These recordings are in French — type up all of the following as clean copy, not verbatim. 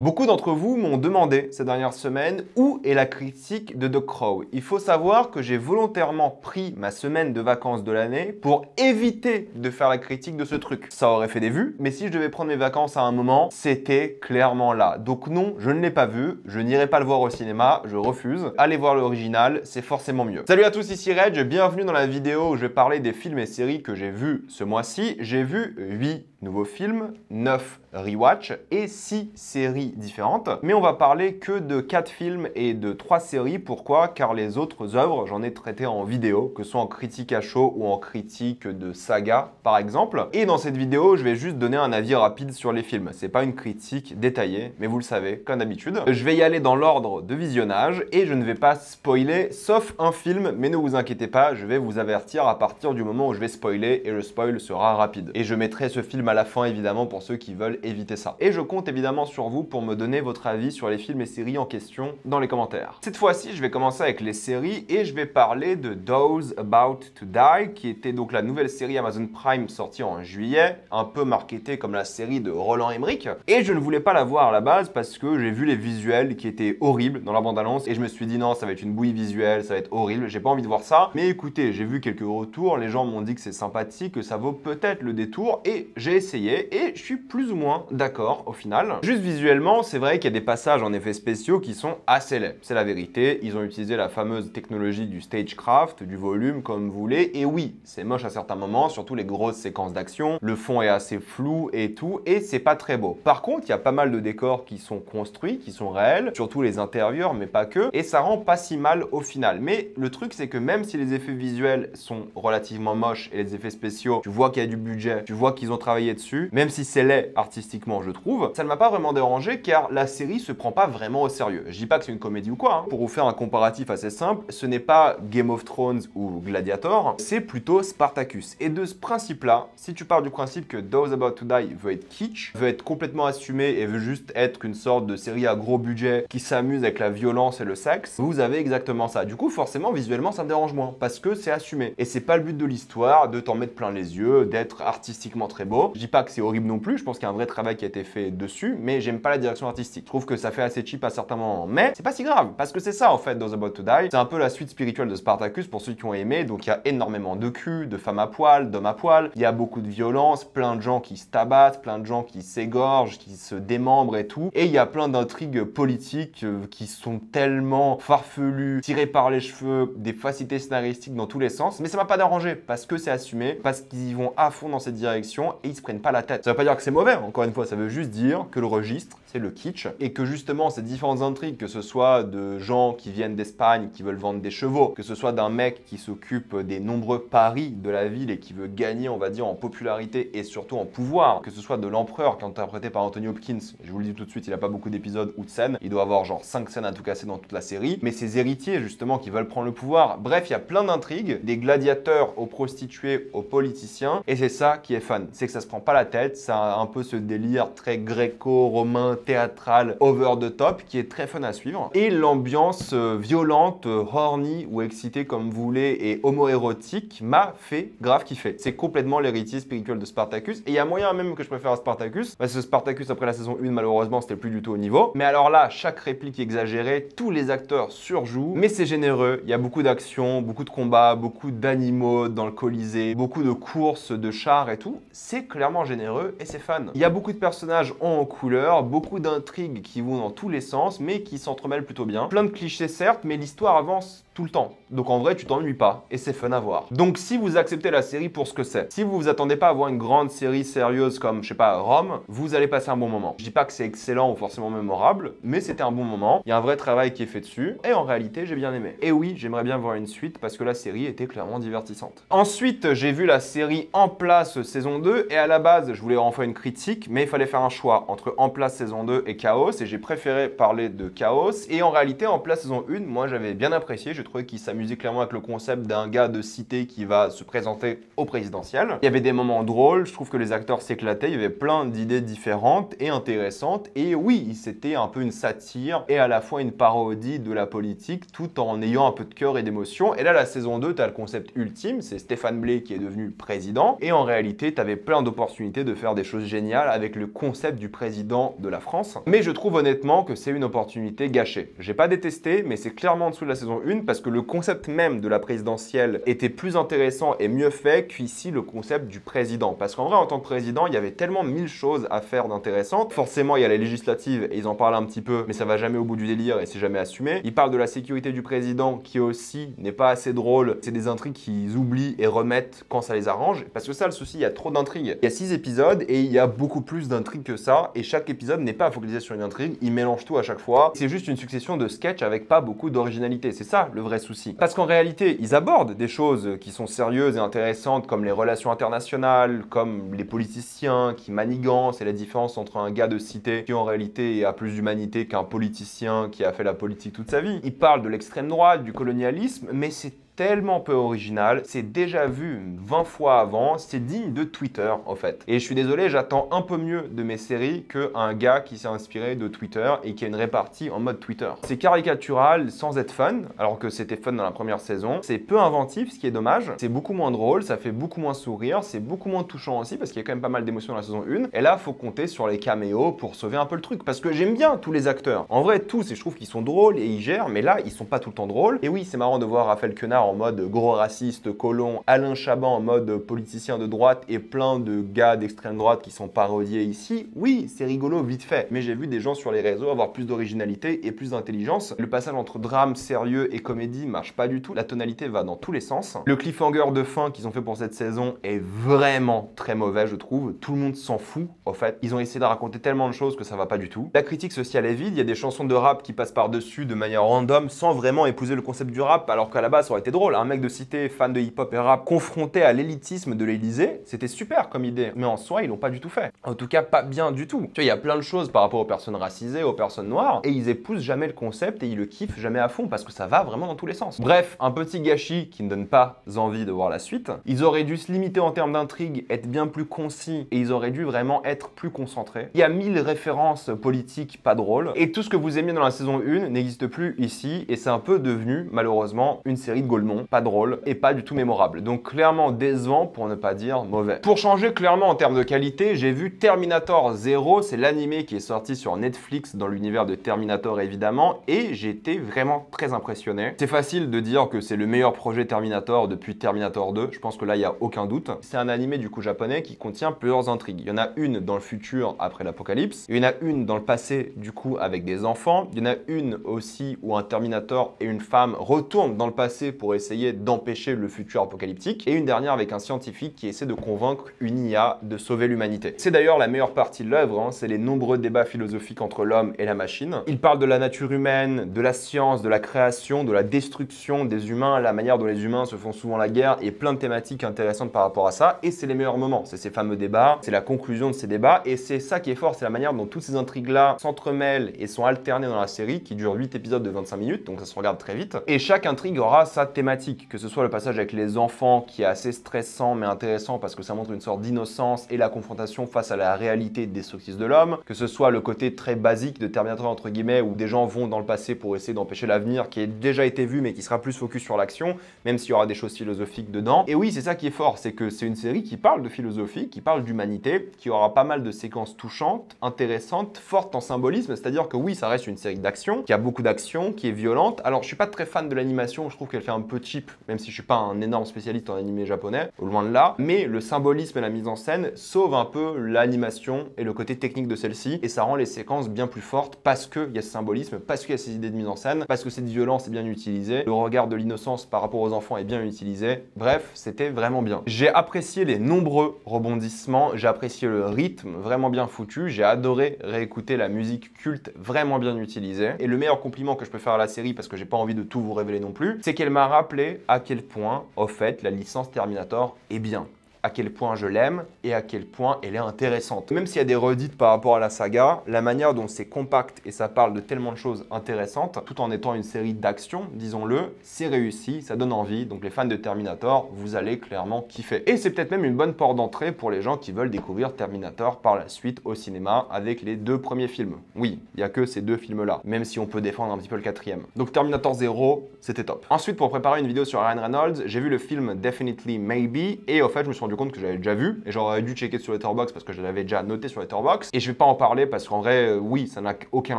Beaucoup d'entre vous m'ont demandé ces dernières semaines où est la critique de The Crow. Il faut savoir que j'ai volontairement pris ma semaine de vacances de l'année pour éviter de faire la critique de ce truc. Ça aurait fait des vues, mais si je devais prendre mes vacances à un moment, c'était clairement là. Donc non, je ne l'ai pas vu, je n'irai pas le voir au cinéma, je refuse. Allez voir l'original, c'est forcément mieux. Salut à tous, ici Reg, bienvenue dans la vidéo où je vais parler des films et séries que j'ai vus ce mois-ci. J'ai vu 8 nouveaux films, 9 rewatch et 6 séries différentes. Mais on va parler que de 4 films et de 3 séries. Pourquoi? Car les autres œuvres, j'en ai traité en vidéo, que ce soit en critique à chaud ou en critique de saga, par exemple. Et dans cette vidéo, je vais juste donner un avis rapide sur les films. C'est pas une critique détaillée, mais vous le savez, comme d'habitude. Je vais y aller dans l'ordre de visionnage et je ne vais pas spoiler, sauf un film, mais ne vous inquiétez pas, je vais vous avertir à partir du moment où je vais spoiler et le spoil sera rapide. Et je mettrai ce film à la fin, évidemment, pour ceux qui veulent éviter ça. Et je compte évidemment sur vous pour me donner votre avis sur les films et séries en question dans les commentaires. Cette fois-ci, je vais commencer avec les séries et je vais parler de Those About to Die, qui était donc la nouvelle série Amazon Prime sortie en juillet, un peu marketée comme la série de Roland Emmerich. Et je ne voulais pas la voir à la base parce que j'ai vu les visuels qui étaient horribles dans la bande-annonce et je me suis dit non, ça va être une bouillie visuelle, ça va être horrible, j'ai pas envie de voir ça. Mais écoutez, j'ai vu quelques retours, les gens m'ont dit que c'est sympathique, que ça vaut peut-être le détour et j'ai essayé et je suis plus ou moins d'accord au final. Juste visuellement, c'est vrai qu'il y a des passages en effets spéciaux qui sont assez laids. C'est la vérité, ils ont utilisé la fameuse technologie du stagecraft, du volume comme vous voulez, et oui, c'est moche à certains moments, surtout les grosses séquences d'action, le fond est assez flou et tout, et c'est pas très beau. Par contre, il y a pas mal de décors qui sont construits, qui sont réels, surtout les intérieurs, mais pas que, et ça rend pas si mal au final. Mais le truc, c'est que même si les effets visuels sont relativement moches et les effets spéciaux, tu vois qu'il y a du budget, tu vois qu'ils ont travaillé dessus, même si c'est laid artistiquement, je trouve, ça ne m'a pas vraiment dérangé car la série se prend pas vraiment au sérieux. Je dis pas que c'est une comédie ou quoi, hein. Pour vous faire un comparatif assez simple, ce n'est pas Game of Thrones ou Gladiator, c'est plutôt Spartacus. Et de ce principe-là, si tu pars du principe que Those About to Die veut être kitsch, veut être complètement assumé et veut juste être qu'une sorte de série à gros budget qui s'amuse avec la violence et le sexe, vous avez exactement ça. Du coup, forcément, visuellement, ça me dérange moins parce que c'est assumé. Et c'est pas le but de l'histoire de t'en mettre plein les yeux, d'être artistiquement très beau. Je dis pas que c'est horrible non plus, je pense qu'il y a un vrai travail qui a été fait dessus, mais j'aime pas la direction artistique. Je trouve que ça fait assez cheap à certains moments. Mais c'est pas si grave, parce que c'est ça en fait, Those About to Die. C'est un peu la suite spirituelle de Spartacus pour ceux qui ont aimé. Donc il y a énormément de cul, de femmes à poil, d'hommes à poil. Il y a beaucoup de violence, plein de gens qui se tabattent, plein de gens qui s'égorgent, qui se démembrent et tout. Et il y a plein d'intrigues politiques qui sont tellement farfelues, tirées par les cheveux, des facilités scénaristiques dans tous les sens. Mais ça m'a pas dérangé, parce que c'est assumé, parce qu'ils vont à fond dans cette direction et ils se prennent pas la tête. Ça veut pas dire que c'est mauvais, encore une fois, ça veut juste dire que le registre, c'est le kitsch, et que justement ces différentes intrigues, que ce soit de gens qui viennent d'Espagne, qui veulent vendre des chevaux, que ce soit d'un mec qui s'occupe des nombreux paris de la ville et qui veut gagner, on va dire, en popularité et surtout en pouvoir, que ce soit de l'empereur qui est interprété par Anthony Hopkins, je vous le dis tout de suite, il a pas beaucoup d'épisodes ou de scènes, il doit avoir genre 5 scènes à tout casser dans toute la série, mais ses héritiers justement qui veulent prendre le pouvoir, bref, il y a plein d'intrigues, des gladiateurs aux prostituées, aux politiciens, et c'est ça qui est fun, c'est que ça se prend pas la tête, ça a un peu ce délire très gréco-romain, théâtral, over the top, qui est très fun à suivre. Et l'ambiance violente, horny ou excitée comme vous voulez et homo-érotique m'a fait grave kiffer. C'est complètement l'héritier spirituel de Spartacus. Et il y a moyen même que je préfère à Spartacus, parce que Spartacus après la saison 1, malheureusement, c'était plus du tout au niveau. Mais alors là, chaque réplique exagérée, tous les acteurs surjouent, mais c'est généreux. Il y a beaucoup d'action, beaucoup de combats, beaucoup d'animaux dans le Colisée, beaucoup de courses, de chars et tout. C'est clairement généreux et c'est fun. Il y a beaucoup de personnages en couleur, beaucoup d'intrigues qui vont dans tous les sens, mais qui s'entremêlent plutôt bien. Plein de clichés certes, mais l'histoire avance tout le temps. Donc en vrai, tu t'ennuies pas et c'est fun à voir. Donc si vous acceptez la série pour ce que c'est, si vous vous attendez pas à voir une grande série sérieuse comme, je sais pas, Rome, vous allez passer un bon moment. Je dis pas que c'est excellent ou forcément mémorable, mais c'était un bon moment. Il y a un vrai travail qui est fait dessus et en réalité, j'ai bien aimé. Et oui, j'aimerais bien voir une suite parce que la série était clairement divertissante. Ensuite, j'ai vu la série En Place saison 2 et à la base, je voulais en faire une critique, mais il fallait faire un choix entre En Place saison 2 et Chaos et j'ai préféré parler de Chaos. Et en réalité, En Place saison 1, moi j'avais bien apprécié, je trouvais qu'il s'amusait clairement avec le concept d'un gars de cité qui va se présenter au présidentiel. Il y avait des moments drôles, je trouve que les acteurs s'éclataient, il y avait plein d'idées différentes et intéressantes. Et oui, c'était un peu une satire et à la fois une parodie de la politique tout en ayant un peu de cœur et d'émotion. Et là, la saison 2, tu as le concept ultime, c'est Stéphane Blais qui est devenu président. Et en réalité, tu avais plein d'opportunités de faire des choses géniales avec le concept du président de la France. France, mais je trouve honnêtement que c'est une opportunité gâchée. J'ai pas détesté, mais c'est clairement en dessous de la saison 1 parce que le concept même de la présidentielle était plus intéressant et mieux fait qu'ici le concept du président. Parce qu'en vrai, en tant que président, il y avait tellement mille choses à faire d'intéressantes. Forcément, il y a les législatives et ils en parlent un petit peu, mais ça va jamais au bout du délire et c'est jamais assumé. Ils parlent de la sécurité du président qui aussi n'est pas assez drôle. C'est des intrigues qu'ils oublient et remettent quand ça les arrange. Parce que ça, le souci, il y a trop d'intrigues. Il y a 6 épisodes et il y a beaucoup plus d'intrigues que ça. Et chaque épisode n'est pas focalisé sur une intrigue. Ils mélangent tout à chaque fois. C'est juste une succession de sketchs avec pas beaucoup d'originalité. C'est ça le vrai souci. Parce qu'en réalité, ils abordent des choses qui sont sérieuses et intéressantes comme les relations internationales, comme les politiciens qui manigancent et la différence entre un gars de cité qui en réalité a plus d'humanité qu'un politicien qui a fait la politique toute sa vie. Ils parlent de l'extrême droite, du colonialisme, mais c'est tellement peu original, c'est déjà vu 20 fois avant, c'est digne de Twitter en fait. Et je suis désolé, j'attends un peu mieux de mes séries qu'un gars qui s'est inspiré de Twitter et qui a une répartie en mode Twitter. C'est caricatural sans être fun, alors que c'était fun dans la première saison. C'est peu inventif, ce qui est dommage. C'est beaucoup moins drôle, ça fait beaucoup moins sourire, c'est beaucoup moins touchant aussi parce qu'il y a quand même pas mal d'émotions dans la saison 1. Et là, faut compter sur les caméos pour sauver un peu le truc parce que j'aime bien tous les acteurs. En vrai, tous, et je trouve qu'ils sont drôles et ils gèrent, mais là, ils sont pas tout le temps drôles. Et oui, c'est marrant de voir Raphaël Quenard en mode gros raciste, colon, Alain Chaban en mode politicien de droite et plein de gars d'extrême droite qui sont parodiés ici. Oui, c'est rigolo vite fait, mais j'ai vu des gens sur les réseaux avoir plus d'originalité et plus d'intelligence. Le passage entre drame, sérieux et comédie marche pas du tout. La tonalité va dans tous les sens. Le cliffhanger de fin qu'ils ont fait pour cette saison est vraiment très mauvais, je trouve. Tout le monde s'en fout, en fait. Ils ont essayé de raconter tellement de choses que ça va pas du tout. La critique sociale est vide. Il y a des chansons de rap qui passent par-dessus de manière random sans vraiment épouser le concept du rap, alors qu'à la base, ça aurait été drôle. Un mec de cité, fan de hip-hop et rap, confronté à l'élitisme de l'Élysée, c'était super comme idée. Mais en soi, ils l'ont pas du tout fait. En tout cas, pas bien du tout. Tu vois, il y a plein de choses par rapport aux personnes racisées, aux personnes noires, et ils épousent jamais le concept et ils le kiffent jamais à fond parce que ça va vraiment dans tous les sens. Bref, un petit gâchis qui ne donne pas envie de voir la suite. Ils auraient dû se limiter en termes d'intrigue, être bien plus concis et ils auraient dû vraiment être plus concentrés. Il y a 1000 références politiques pas drôles et tout ce que vous aimiez dans la saison 1 n'existe plus ici et c'est un peu devenu, malheureusement, une série de Gaulmont, pas drôle et pas du tout mémorable. Donc clairement décevant pour ne pas dire mauvais. Pour changer clairement en termes de qualité, j'ai vu Terminator 0, c'est l'animé qui est sorti sur Netflix dans l'univers de Terminator évidemment et j'ai été vraiment très impressionné. C'est facile de dire que c'est le meilleur projet Terminator depuis Terminator 2, je pense que là il n'y a aucun doute. C'est un animé du coup japonais qui contient plusieurs intrigues. Il y en a une dans le futur après l'apocalypse, il y en a une dans le passé du coup avec des enfants, il y en a une aussi où un Terminator et une femme retournent dans le passé pour essayer d'empêcher le futur apocalyptique, et une dernière avec un scientifique qui essaie de convaincre une IA de sauver l'humanité. C'est d'ailleurs la meilleure partie de l'œuvre, hein, c'est les nombreux débats philosophiques entre l'homme et la machine. Il parle de la nature humaine, de la science, de la création, de la destruction des humains, la manière dont les humains se font souvent la guerre, et plein de thématiques intéressantes par rapport à ça, et c'est les meilleurs moments, c'est ces fameux débats, c'est la conclusion de ces débats, et c'est ça qui est fort, c'est la manière dont toutes ces intrigues-là s'entremêlent et sont alternées dans la série, qui dure 8 épisodes de 25 minutes, donc ça se regarde très vite, et chaque intrigue aura sa thématique, que ce soit le passage avec les enfants qui est assez stressant mais intéressant parce que ça montre une sorte d'innocence et la confrontation face à la réalité destructrice de l'homme, que ce soit le côté très basique de Terminator entre guillemets où des gens vont dans le passé pour essayer d'empêcher l'avenir qui a déjà été vu mais qui sera plus focus sur l'action, même s'il y aura des choses philosophiques dedans. Et oui, c'est ça qui est fort, c'est que c'est une série qui parle de philosophie, qui parle d'humanité, qui aura pas mal de séquences touchantes, intéressantes, fortes en symbolisme, c'est-à-dire que oui, ça reste une série d'action, qui a beaucoup d'action, qui est violente. Alors je suis pas très fan de l'animation, je trouve qu'elle fait un peu cheap, même si je suis pas un énorme spécialiste en animé japonais, loin de là, mais le symbolisme et la mise en scène sauvent un peu l'animation et le côté technique de celle-ci, et ça rend les séquences bien plus fortes parce qu'il y a ce symbolisme, parce qu'il y a ces idées de mise en scène, parce que cette violence est bien utilisée, le regard de l'innocence par rapport aux enfants est bien utilisé. Bref, c'était vraiment bien. J'ai apprécié les nombreux rebondissements, j'ai apprécié le rythme vraiment bien foutu, j'ai adoré réécouter la musique culte vraiment bien utilisée, et le meilleur compliment que je peux faire à la série, parce que j'ai pas envie de tout vous révéler non plus, c'est qu'elle m'a rappelé à quel point, au fait, la licence Terminator est bien. À quel point je l'aime et à quel point elle est intéressante. Même s'il y a des redites par rapport à la saga, la manière dont c'est compact et ça parle de tellement de choses intéressantes, tout en étant une série d'action, disons-le, c'est réussi, ça donne envie, donc les fans de Terminator, vous allez clairement kiffer. Et c'est peut-être même une bonne porte d'entrée pour les gens qui veulent découvrir Terminator par la suite au cinéma avec les 2 premiers films. Oui, il n'y a que ces 2 films-là, même si on peut défendre un petit peu le 4e. Donc Terminator 0, c'était top. Ensuite, pour préparer une vidéo sur Ryan Reynolds, j'ai vu le film Definitely Maybe, et au fait, je me suis rendu compte que j'avais déjà vu et j'aurais dû checker sur Letterboxd parce que je l'avais déjà noté sur Letterboxd. Et je vais pas en parler parce qu'en vrai, oui, ça n'a aucun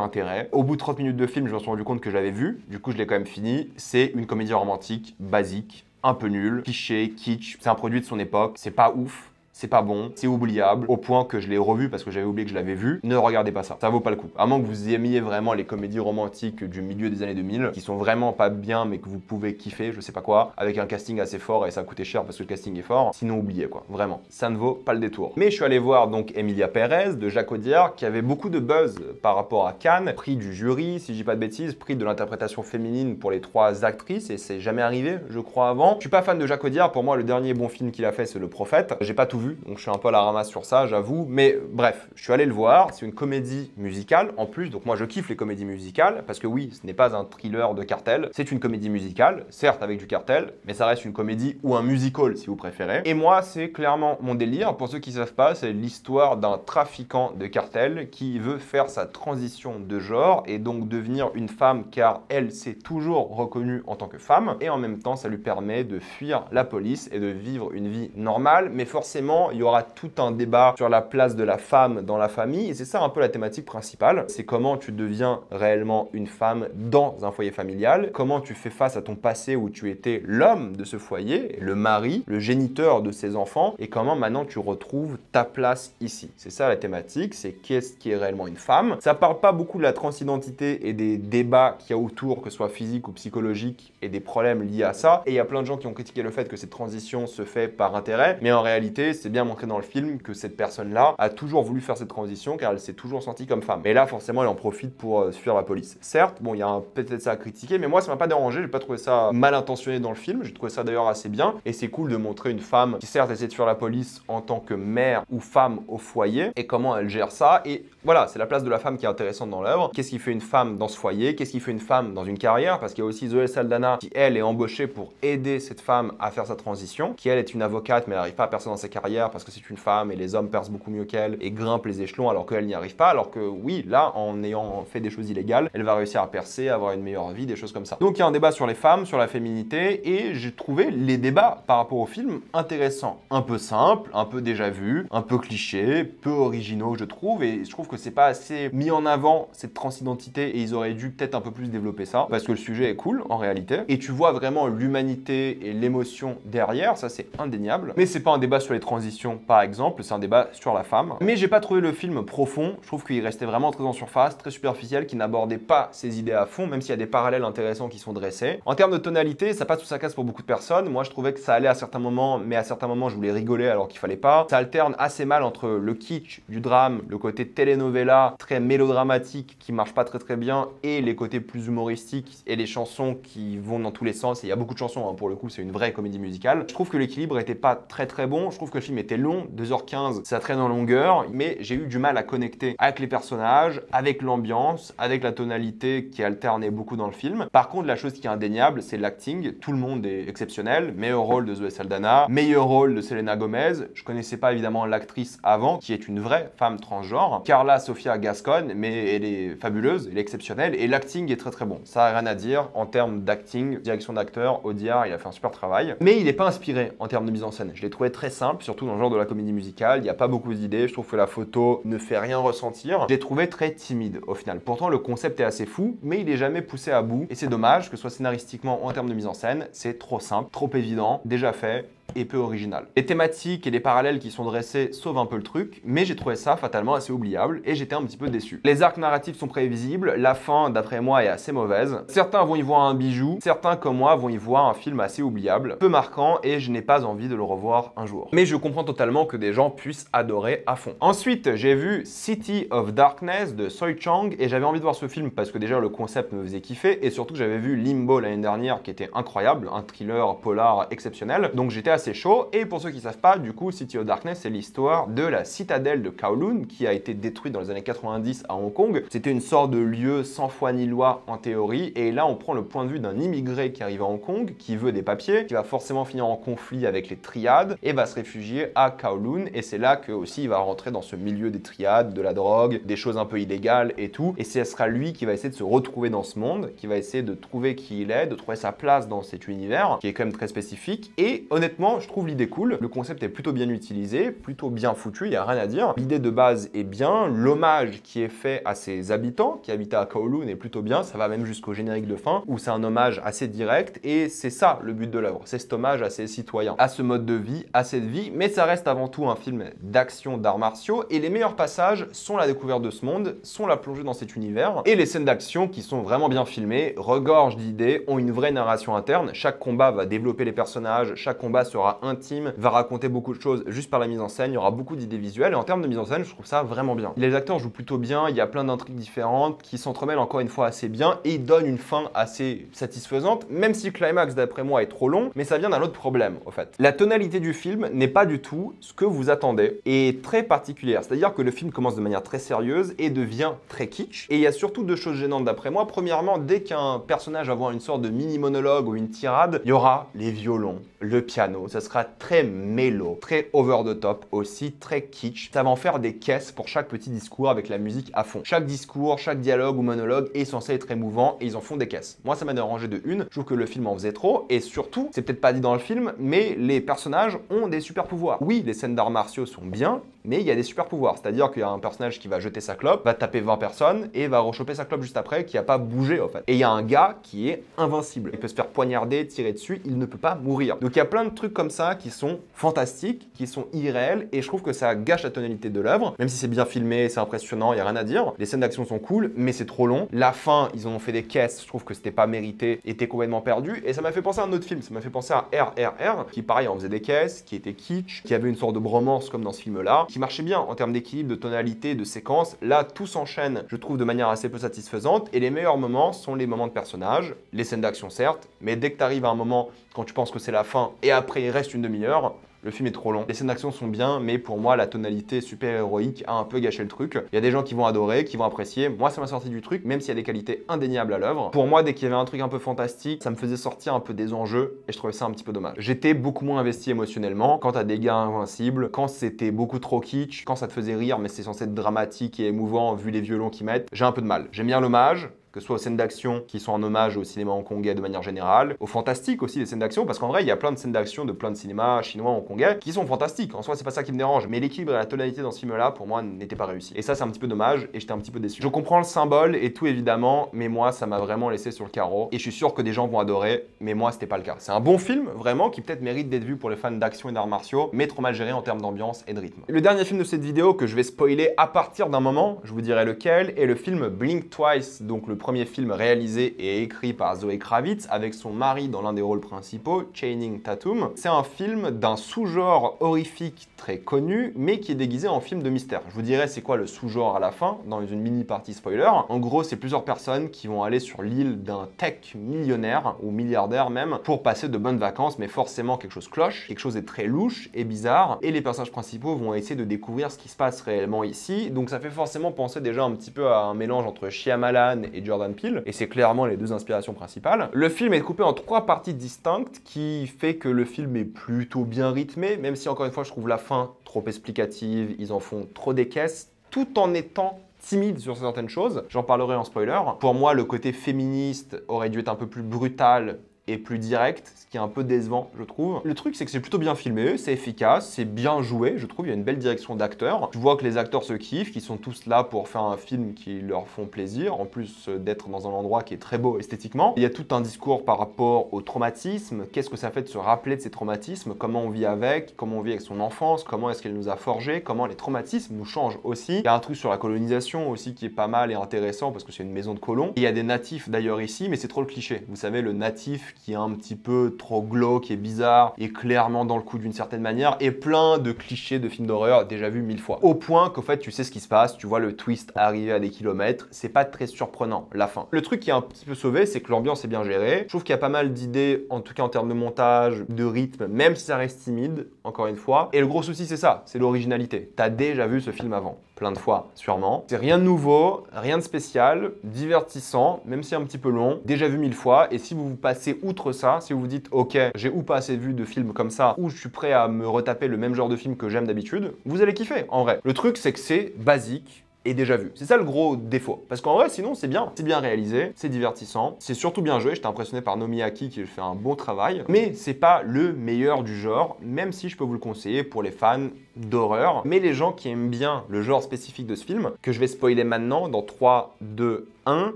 intérêt. Au bout de 30 minutes de film, je me suis rendu compte que je l'avais vu. Du coup, je l'ai quand même fini. C'est une comédie romantique basique, un peu nulle, cliché, kitsch. C'est un produit de son époque. C'est pas ouf. C'est pas bon, c'est oubliable, au point que je l'ai revu parce que j'avais oublié que je l'avais vu. Ne regardez pas ça, ça vaut pas le coup. À moins que vous aimiez vraiment les comédies romantiques du milieu des années 2000, qui sont vraiment pas bien mais que vous pouvez kiffer, je sais pas quoi, avec un casting assez fort et ça a coûté cher parce que le casting est fort. Sinon oubliez quoi, vraiment, ça ne vaut pas le détour. Mais je suis allé voir donc Emilia Pérez de Jacques Audiard qui avait beaucoup de buzz par rapport à Cannes, prix du jury, si je dis pas de bêtises, prix de l'interprétation féminine pour les 3 actrices et c'est jamais arrivé, je crois avant. Je suis pas fan de Jacques Audiard, pour moi le dernier bon film qu'il a fait c'est Le Prophète. J'ai pas tout vu. Donc je suis un peu à la ramasse sur ça, j'avoue. Mais bref, je suis allé le voir. C'est une comédie musicale en plus. Donc moi, je kiffe les comédies musicales parce que oui, ce n'est pas un thriller de cartel. C'est une comédie musicale, certes avec du cartel, mais ça reste une comédie ou un musical si vous préférez. Et moi, c'est clairement mon délire. Pour ceux qui ne savent pas, c'est l'histoire d'un trafiquant de cartel qui veut faire sa transition de genre et donc devenir une femme car elle s'est toujours reconnue en tant que femme. Et en même temps, ça lui permet de fuir la police et de vivre une vie normale. Mais forcément, il y aura tout un débat sur la place de la femme dans la famille et c'est ça un peu la thématique principale. C'est comment tu deviens réellement une femme dans un foyer familial, comment tu fais face à ton passé où tu étais l'homme de ce foyer, le mari, le géniteur de ses enfants et comment maintenant tu retrouves ta place ici. C'est ça la thématique, c'est qu'est-ce qui est réellement une femme. Ça parle pas beaucoup de la transidentité et des débats qu'il y a autour, que ce soit physique ou psychologique et des problèmes liés à ça. Et il y a plein de gens qui ont critiqué le fait que cette transition se fait par intérêt, mais en réalité, c'est bien montré dans le film que cette personne-là a toujours voulu faire cette transition car elle s'est toujours sentie comme femme. Et là, forcément, elle en profite pour fuir la police. Certes, bon, il y a peut-être ça à critiquer, mais moi, ça m'a pas dérangé. J'ai pas trouvé ça mal intentionné dans le film. J'ai trouvé ça d'ailleurs assez bien. Et c'est cool de montrer une femme qui, certes, essaie de fuir la police en tant que mère ou femme au foyer et comment elle gère ça. Et voilà, c'est la place de la femme qui est intéressante dans l'œuvre. Qu'est-ce qui fait une femme dans ce foyer? Qu'est-ce qui fait une femme dans une carrière? Parce qu'il y a aussi Zoé Saldana qui, elle, est embauchée pour aider cette femme à faire sa transition, qui, elle, est une avocate, mais elle n'arrive pas à percer dans sa carrière parce que c'est une femme et les hommes percent beaucoup mieux qu'elle et grimpent les échelons alors qu'elle n'y arrive pas. Alors que oui, là, en ayant fait des choses illégales, elle va réussir à percer, à avoir une meilleure vie, des choses comme ça. Donc il y a un débat sur les femmes, sur la féminité et j'ai trouvé les débats par rapport au film intéressants. Un peu simples, un peu déjà vus, un peu clichés, peu originaux je trouve et je trouve que c'est pas assez mis en avant cette transidentité et ils auraient dû peut-être un peu plus développer ça parce que le sujet est cool en réalité et tu vois vraiment l'humanité et l'émotion derrière, ça c'est indéniable. Mais c'est pas un débat sur les transitions par exemple, c'est un débat sur la femme. Mais j'ai pas trouvé le film profond, je trouve qu'il restait vraiment très en surface, très superficiel, qui n'abordait pas ses idées à fond, même s'il y a des parallèles intéressants qui sont dressés. En termes de tonalité, ça passe ou ça casse pour beaucoup de personnes. Moi, je trouvais que ça allait à certains moments, mais à certains moments, je voulais rigoler alors qu'il fallait pas. Ça alterne assez mal entre le kitsch du drame, le côté telenovela, très mélodramatique, qui marche pas très bien, et les côtés plus humoristiques et les chansons qui vont dans tous les sens. Et il y a beaucoup de chansons, hein, pour le coup, c'est une vraie comédie musicale. Je trouve que l'équilibre était pas très bon. Je trouve que le film était long, 2h15, ça traîne en longueur, mais j'ai eu du mal à connecter avec les personnages, avec l'ambiance, avec la tonalité qui alternait beaucoup dans le film. Par contre, la chose qui est indéniable, c'est l'acting. Tout le monde est exceptionnel. Meilleur rôle de Zoé Saldana, meilleur rôle de Selena Gomez. Je connaissais pas évidemment l'actrice avant, qui est une vraie femme transgenre. Carla Sofia Gascon, mais elle est fabuleuse, elle est exceptionnelle et l'acting est très bon. Ça a rien à dire en termes d'acting, direction d'acteur. Audiard, il a fait un super travail. Mais il n'est pas inspiré en termes de mise en scène. Je l'ai trouvé très simple, surtout dans le genre de la comédie musicale. Il n'y a pas beaucoup d'idées. Je trouve que la photo ne fait rien ressentir. Je l'ai trouvé très timide au final. Pourtant, le concept est assez fou, mais il est jamais poussé à bout. Et c'est dommage que ce soit scénaristiquement ou en termes de mise en scène. C'est trop simple, trop évident, déjà fait et peu original. Les thématiques et les parallèles qui sont dressés sauvent un peu le truc, mais j'ai trouvé ça fatalement assez oubliable et j'étais un petit peu déçu. Les arcs narratifs sont prévisibles, la fin d'après moi est assez mauvaise. Certains vont y voir un bijou, certains comme moi vont y voir un film assez oubliable, peu marquant et je n'ai pas envie de le revoir un jour. Mais je comprends totalement que des gens puissent adorer à fond. Ensuite, j'ai vu City of Darkness de Soi Chang et j'avais envie de voir ce film parce que déjà le concept me faisait kiffer et surtout j'avais vu Limbo l'année dernière qui était incroyable, un thriller polar exceptionnel, donc j'étais assez chaud. Et pour ceux qui savent pas, du coup, City of Darkness, c'est l'histoire de la citadelle de Kowloon qui a été détruite dans les années 90 à Hong Kong. C'était une sorte de lieu sans foi ni loi en théorie. Et là, on prend le point de vue d'un immigré qui arrive à Hong Kong, qui veut des papiers, qui va forcément finir en conflit avec les triades et va se réfugier à Kowloon. Et c'est là que aussi il va rentrer dans ce milieu des triades, de la drogue, des choses un peu illégales et tout. Et ce sera lui qui va essayer de se retrouver dans ce monde, qui va essayer de trouver qui il est, de trouver sa place dans cet univers qui est quand même très spécifique. Et honnêtement, Honnêtement, je trouve l'idée cool. Le concept est plutôt bien utilisé, plutôt bien foutu, il n'y a rien à dire. L'idée de base est bien, l'hommage qui est fait à ses habitants, qui habitaient à Kowloon, est plutôt bien. Ça va même jusqu'au générique de fin, où c'est un hommage assez direct, et c'est ça le but de l'œuvre. C'est cet hommage à ses citoyens, à ce mode de vie, à cette vie, mais ça reste avant tout un film d'action, d'arts martiaux, et les meilleurs passages sont la découverte de ce monde, sont la plongée dans cet univers, et les scènes d'action qui sont vraiment bien filmées, regorgent d'idées, ont une vraie narration interne. Chaque combat va développer les personnages, chaque combat sera intime, va raconter beaucoup de choses juste par la mise en scène, il y aura beaucoup d'idées visuelles, et en termes de mise en scène, je trouve ça vraiment bien. Les acteurs jouent plutôt bien, il y a plein d'intrigues différentes qui s'entremêlent encore une fois assez bien, et ils donnent une fin assez satisfaisante, même si le climax d'après moi est trop long, mais ça vient d'un autre problème au fait. La tonalité du film n'est pas du tout ce que vous attendez, et très particulière, c'est-à-dire que le film commence de manière très sérieuse et devient très kitsch, et il y a surtout deux choses gênantes d'après moi. Premièrement, dès qu'un personnage va avoir une sorte de mini-monologue ou une tirade, il y aura les violons, le piano, ça sera très mélo, très over the top aussi, très kitsch. Ça va en faire des caisses pour chaque petit discours avec la musique à fond. Chaque discours, chaque dialogue ou monologue est censé être émouvant et ils en font des caisses. Moi, ça m'a dérangé de une, je trouve que le film en faisait trop et surtout, c'est peut-être pas dit dans le film, mais les personnages ont des super pouvoirs. Oui, les scènes d'arts martiaux sont bien, mais il y a des super pouvoirs. C'est-à-dire qu'il y a un personnage qui va jeter sa clope, va taper 20 personnes et va rechoper sa clope juste après, qui a pas bougé en fait. Et il y a un gars qui est invincible. Il peut se faire poignarder, tirer dessus, il ne peut pas mourir. Donc il y a plein de trucs comme ça qui sont fantastiques, qui sont irréels, et je trouve que ça gâche la tonalité de l'œuvre. Même si c'est bien filmé, c'est impressionnant, il y a rien à dire. Les scènes d'action sont cool, mais c'est trop long. La fin, ils ont fait des caisses, je trouve que c'était pas mérité, était complètement perdu. Et ça m'a fait penser à un autre film, ça m'a fait penser à RRR, qui pareil, en faisait des caisses, qui était kitsch, qui avait une sorte de bromance comme dans ce film-là, qui marchait bien en termes d'équilibre, de tonalité, de séquence. Là, tout s'enchaîne, je trouve, de manière assez peu satisfaisante. Et les meilleurs moments sont les moments de personnages, les scènes d'action certes, mais dès que tu arrives à un moment quand tu penses que c'est la fin et après il reste une demi-heure, le film est trop long. Les scènes d'action sont bien, mais pour moi, la tonalité super-héroïque a un peu gâché le truc. Il y a des gens qui vont adorer, qui vont apprécier. Moi, ça m'a sorti du truc, même s'il y a des qualités indéniables à l'œuvre. Pour moi, dès qu'il y avait un truc un peu fantastique, ça me faisait sortir un peu des enjeux et je trouvais ça un petit peu dommage. J'étais beaucoup moins investi émotionnellement quand t'as des gars invincibles, quand c'était beaucoup trop kitsch, quand ça te faisait rire, mais c'est censé être dramatique et émouvant vu les violons qu'ils mettent. J'ai un peu de mal. J'aime bien l'hommage, que ce soit aux scènes d'action qui sont en hommage au cinéma hongkongais de manière générale, au fantastique aussi les scènes d'action, parce qu'en vrai il y a plein de scènes d'action de plein de cinémas chinois, hongkongais, qui sont fantastiques, en soi c'est pas ça qui me dérange, mais l'équilibre et la tonalité dans ce film-là, pour moi, n'était pas réussi. Et ça c'est un petit peu dommage, et j'étais un petit peu déçu. Je comprends le symbole et tout évidemment, mais moi ça m'a vraiment laissé sur le carreau, et je suis sûr que des gens vont adorer, mais moi c'était pas le cas. C'est un bon film, vraiment, qui peut-être mérite d'être vu pour les fans d'action et d'arts martiaux, mais trop mal géré en termes d'ambiance et de rythme. Le dernier film de cette vidéo que je vais spoiler à partir d'un moment, je vous dirai lequel, est le film Blink Twice, donc le premier film réalisé et écrit par Zoe Kravitz avec son mari dans l'un des rôles principaux, Channing Tatum. C'est un film d'un sous-genre horrifique très connu, mais qui est déguisé en film de mystère. Je vous dirai c'est quoi le sous-genre à la fin, dans une mini partie spoiler. En gros, c'est plusieurs personnes qui vont aller sur l'île d'un tech millionnaire, ou milliardaire même, pour passer de bonnes vacances, mais forcément quelque chose cloche, quelque chose est très louche et bizarre, et les personnages principaux vont essayer de découvrir ce qui se passe réellement ici, donc ça fait forcément penser déjà un petit peu à un mélange entre Shyamalan et Jordan Peele, et c'est clairement les deux inspirations principales. Le film est coupé en 3 parties distinctes, qui fait que le film est plutôt bien rythmé, même si encore une fois je trouve la fin trop explicative, ils en font trop des caisses, tout en étant timide sur certaines choses. J'en parlerai en spoiler. Pour moi, le côté féministe aurait dû être un peu plus brutal et plus direct, ce qui est un peu décevant, je trouve. Le truc, c'est que c'est plutôt bien filmé, c'est efficace, c'est bien joué, je trouve, il y a une belle direction d'acteurs. Tu vois que les acteurs se kiffent, qu'ils sont tous là pour faire un film qui leur font plaisir, en plus d'être dans un endroit qui est très beau esthétiquement. Il y a tout un discours par rapport au traumatisme, qu'est-ce que ça fait de se rappeler de ces traumatismes, comment on vit avec, comment on vit avec son enfance, comment est-ce qu'elle nous a forgé, comment les traumatismes nous changent aussi. Il y a un truc sur la colonisation aussi qui est pas mal et intéressant, parce que c'est une maison de colons. Et il y a des natifs d'ailleurs ici, mais c'est trop le cliché. Vous savez, le natif qui est un petit peu trop glauque et bizarre, et clairement dans le coup d'une certaine manière, et plein de clichés de films d'horreur déjà vus 1000 fois. Au point qu'en fait tu sais ce qui se passe, tu vois le twist arriver à des kilomètres, c'est pas très surprenant, la fin. Le truc qui est un petit peu sauvé, c'est que l'ambiance est bien gérée. Je trouve qu'il y a pas mal d'idées, en tout cas en termes de montage, de rythme, même si ça reste timide, encore une fois. Et le gros souci c'est ça, c'est l'originalité. T'as déjà vu ce film avant, plein de fois, sûrement. C'est rien de nouveau, rien de spécial, divertissant, même si un petit peu long, déjà vu 1000 fois, et si vous passez outre ça, si vous vous dites ok, j'ai ou pas assez vu de films comme ça, ou je suis prêt à me retaper le même genre de film que j'aime d'habitude, vous allez kiffer en vrai. Le truc c'est que c'est basique, et déjà vu. C'est ça le gros défaut. Parce qu'en vrai, sinon, c'est bien réalisé, c'est divertissant, c'est surtout bien joué. J'étais impressionné par Nomiaki qui fait un bon travail, mais c'est pas le meilleur du genre, même si je peux vous le conseiller pour les fans d'horreur. Mais les gens qui aiment bien le genre spécifique de ce film, que je vais spoiler maintenant dans 3, 2, 1,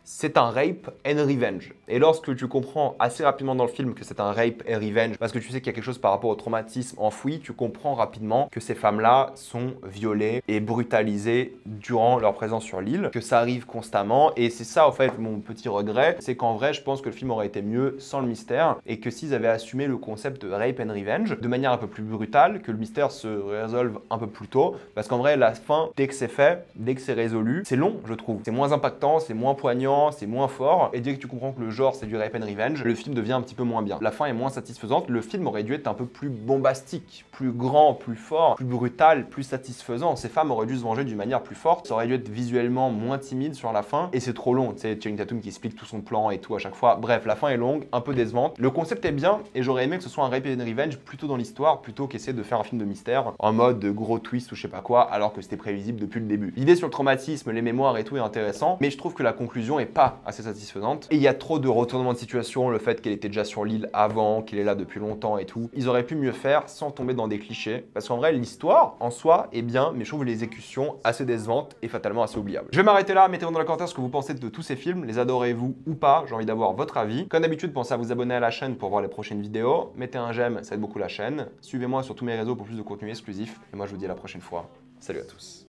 c'est un rape and revenge. Et lorsque tu comprends assez rapidement dans le film que c'est un rape and revenge, parce que tu sais qu'il y a quelque chose par rapport au traumatisme enfoui, tu comprends rapidement que ces femmes-là sont violées et brutalisées durant leur présence sur l'île, que ça arrive constamment. Et c'est ça, en fait, mon petit regret, c'est qu'en vrai, je pense que le film aurait été mieux sans le mystère et que s'ils avaient assumé le concept de rape and revenge de manière un peu plus brutale, que le mystère se résolve un peu plus tôt. Parce qu'en vrai, la fin, dès que c'est fait, dès que c'est résolu, c'est long, je trouve. C'est moins impactant, c'est moins poignant, c'est moins fort, et dès que tu comprends que le genre c'est du rape and revenge, le film devient un petit peu moins bien. La fin est moins satisfaisante, le film aurait dû être un peu plus bombastique, plus grand, plus fort, plus brutal, plus satisfaisant. Ces femmes auraient dû se venger d'une manière plus forte, ça aurait dû être visuellement moins timide sur la fin, et c'est trop long, tu sais, Channing Tatum qui explique tout son plan et tout à chaque fois. Bref, la fin est longue, un peu décevante. Le concept est bien, et j'aurais aimé que ce soit un rape and revenge plutôt dans l'histoire, plutôt qu'essayer de faire un film de mystère en mode de gros twist ou je sais pas quoi, alors que c'était prévisible depuis le début. L'idée sur le traumatisme, les mémoires et tout est intéressant, mais je trouve que la conclusion est pas assez satisfaisante. Et il y a trop de retournements de situation, le fait qu'elle était déjà sur l'île avant, qu'il est là depuis longtemps et tout. Ils auraient pu mieux faire sans tomber dans des clichés. Parce qu'en vrai, l'histoire, en soi, est bien, mais je trouve l'exécution assez décevante et fatalement assez oubliable. Je vais m'arrêter là, mettez-moi dans les commentaires ce que vous pensez de tous ces films, les adorez-vous ou pas, j'ai envie d'avoir votre avis. Comme d'habitude, pensez à vous abonner à la chaîne pour voir les prochaines vidéos, mettez un j'aime, ça aide beaucoup la chaîne. Suivez-moi sur tous mes réseaux pour plus de contenu exclusif, et moi je vous dis à la prochaine fois. Salut à tous.